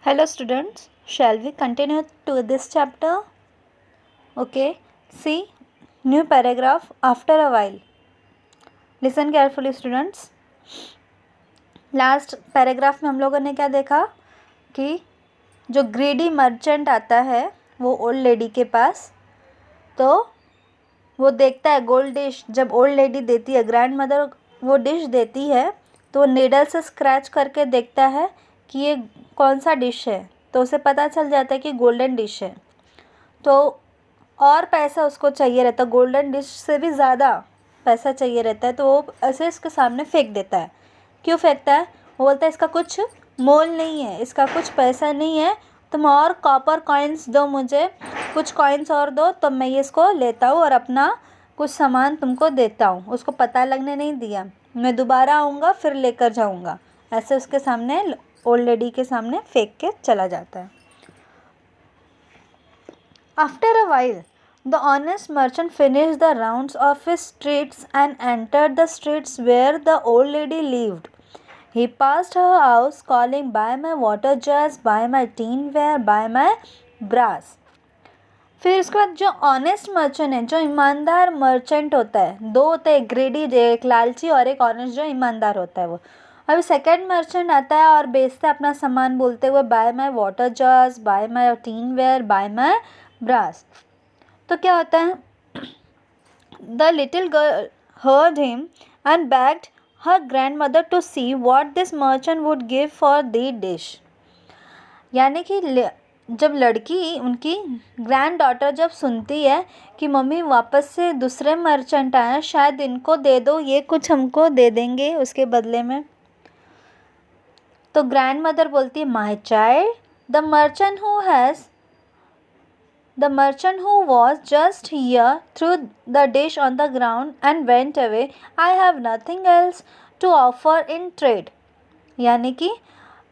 Hello students, shall we continue to this chapter? Okay, see new paragraph after a while. Listen carefully students. Last paragraph में हम लोगों ने क्या देखा कि जो ग्रीडी मर्चेंट आता है वो ओल्ड लेडी के पास, तो वो देखता है गोल्ड डिश। जब ओल्ड लेडी देती है, ग्रैंड मदर वो डिश देती है, तो नीडल से स्क्रैच करके देखता है कि ये कौन सा डिश है, तो उसे पता चल जाता है कि गोल्डन डिश है। तो और पैसा उसको चाहिए रहता है, गोल्डन डिश से भी ज़्यादा पैसा चाहिए रहता है, तो वो ऐसे इसके सामने फेंक देता है। क्यों फेंकता है? वो बोलता है इसका कुछ मोल नहीं है, इसका कुछ पैसा नहीं है, तुम और कॉपर कॉइन्स दो, मुझे कुछ कॉइन्स और दो, तो मैं ये इसको लेता हूँ और अपना कुछ सामान तुमको देता हूँ। उसको पता लगने नहीं दिया, मैं दोबारा आऊँगा फिर लेकर जाऊँगा, ऐसे उसके सामने ओल्ड लेडी के सामने फेंक के चला जाता है। After a while, the honest merchant finished the rounds of his streets and entered the streets where the old lady lived. He passed her house calling, "Buy my water jars, buy my tinware, buy my brass." फिर उसके बाद जो honest merchant है, जो ईमानदार merchant होता है, दो होते हैं, ग्रेडी एक लालची और एक ऑनेस्ट जो ईमानदार होता है वो। अभी सेकंड मर्चेंट आता है और बेचता है अपना सामान बोलते हुए, by my water jars, by my tinware, by my brass. तो क्या होता है, the little girl heard him and begged her grandmother to see what this merchant would give for the dish. यानी कि जब लड़की, उनकी grand daughter जब सुनती है कि मम्मी वापस से दूसरे मर्चेंट आए, शायद इनको दे दो, ये कुछ हमको दे देंगे उसके बदले में, तो ग्रैंड मदर बोलती है, my child, the merchant who was just here threw the dish on the ground and went away. I have nothing else to offer in trade. यानी कि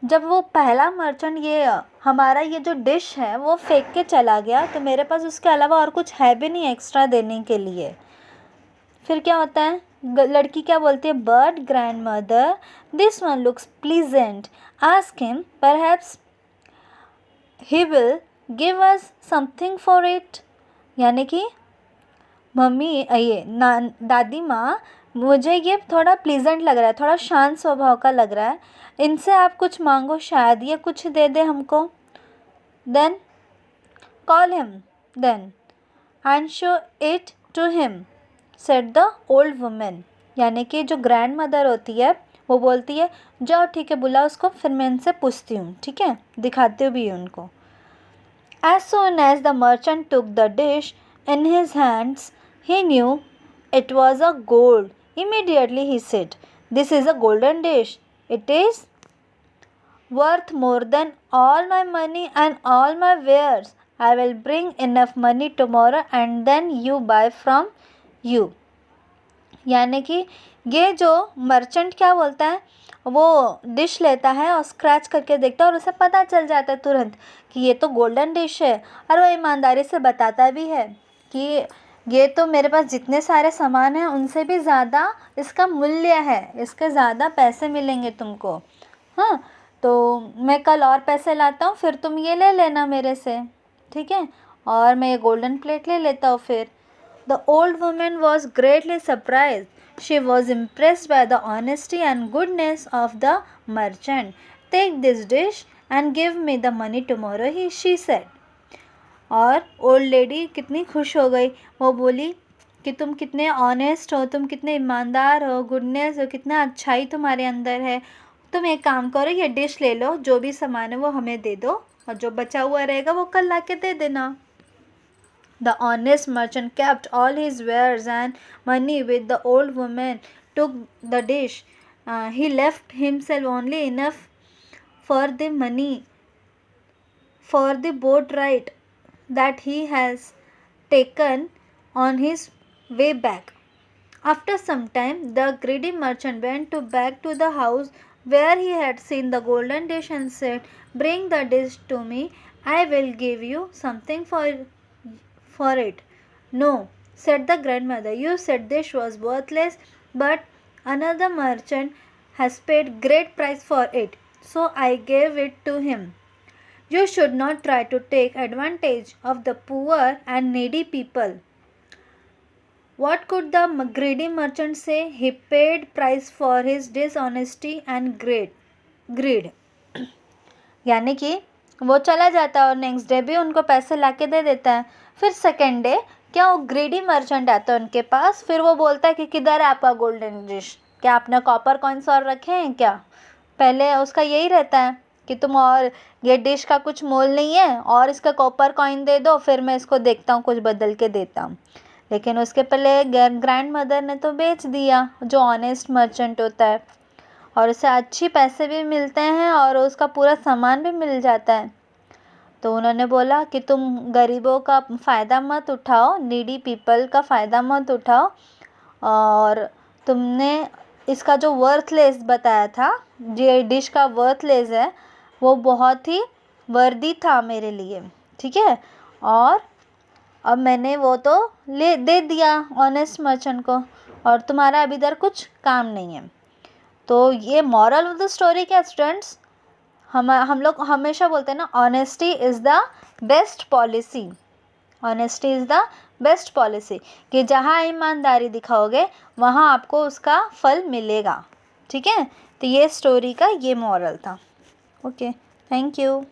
जब वो पहला मर्चेंट ये हमारा ये जो डिश है वो फेंक के चला गया, तो मेरे पास उसके अलावा और कुछ है भी नहीं एक्स्ट्रा देने के लिए। फिर क्या होता है, लड़की क्या बोलती है, but grand mother, this one looks pleasant, ask him, perhaps he will give us something for it. यानी कि मम्मी, ये दादी माँ, मुझे ये थोड़ा प्लीजेंट लग रहा है, थोड़ा शांत स्वभाव का लग रहा है, इनसे आप कुछ मांगो, शायद ये कुछ दे दे हमको। Then call him then and show it to him, said the old women. यानी कि जो ग्रैंड मदर होती है वो बोलती है, जाओ ठीक है, बुला उसको, फिर मैं इनसे पूछती हूँ, ठीक है, दिखाती हूँ भी उनको। As soon as the merchant took the dish in his hands, he knew it was a gold. Immediately he said, "This is a golden dish. It is worth more than all my money and all my wares. I will bring enough money tomorrow and then you buy from you." यानी कि ये जो merchant क्या बोलता है, वो dish लेता है और स्क्रैच करके देखता है और उसे पता चल जाता है तुरंत कि ये तो गोल्डन डिश है, और वो ईमानदारी से बताता भी है कि ये तो मेरे पास जितने सारे सामान हैं उनसे भी ज़्यादा इसका मूल्य है, इसके ज़्यादा पैसे मिलेंगे तुमको। हाँ, तो मैं कल और पैसे लाता हूँ, फिर तुम ये ले लेना मेरे से, ठीक है, और मैं ये गोल्डन प्लेट ले लेता हूँ फिर। The old woman was greatly surprised. She was impressed by the honesty and goodness of the merchant. "Take this dish and give me the money tomorrow," she said. और ओल्ड लेडी कितनी खुश हो गई, वो बोली कि तुम कितने ऑनेस्ट हो, तुम कितने ईमानदार हो, गुडनेस हो, कितना अच्छाई तुम्हारे अंदर है। तुम एक काम करो, ये डिश ले लो, जो भी सामान है वो हमें दे दो, और जो बचा हुआ रहेगा वो कल ला के दे देना। The honest merchant kept all his wares and money with the old woman, took the dish. He left himself only enough for the money for the boat ride that he has taken on his way back. After some time, the greedy merchant went back to the house where he had seen the golden dish and said, "Bring the dish to me. I will give you something for it." "No," said the grandmother, "you said this was worthless, but another merchant has paid great price for it, so I gave it to him." You should not try to take advantage of the poor and needy people. What could the greedy merchant say? He paid price for his dishonesty and greed. यानी कि वो चला जाता है और next day भी उनको पैसे लाके दे देता है। फिर सेकेंड डे क्या वो ग्रेडी मर्चेंट आता है उनके पास, फिर वो बोलता है कि किधर है आपका गोल्डन डिश, क्या आपने कॉपर कॉइन्स और रखे हैं क्या? पहले उसका यही रहता है कि तुम और ये डिश का कुछ मोल नहीं है और इसका कॉपर कॉइन दे दो, फिर मैं इसको देखता हूँ कुछ बदल के देता हूँ। लेकिन उसके पहले ग्रैंड मदर ने तो बेच दिया, जो ऑनेस्ट मर्चेंट होता है, और उसे अच्छी पैसे भी मिलते हैं और उसका पूरा सामान भी मिल जाता है। तो उन्होंने बोला कि तुम गरीबों का फ़ायदा मत उठाओ, नीडी पीपल का फ़ायदा मत उठाओ, और तुमने इसका जो वर्थलेस बताया था, ये डिश का वर्थलेस है, वो बहुत ही वर्दी था मेरे लिए, ठीक है। और अब मैंने वो तो दे दिया ऑनेस्ट मर्चेंट को, और तुम्हारा अब इधर कुछ काम नहीं है। तो ये मॉरल ऑफ द स्टोरी क्या स्टूडेंट्स, हम लोग हमेशा बोलते हैं ना, honesty is the best policy. Honesty is the best policy, कि जहाँ ईमानदारी दिखाओगे वहाँ आपको उसका फल मिलेगा, ठीक है। तो ये स्टोरी का ये मॉरल था। Okay, thank you.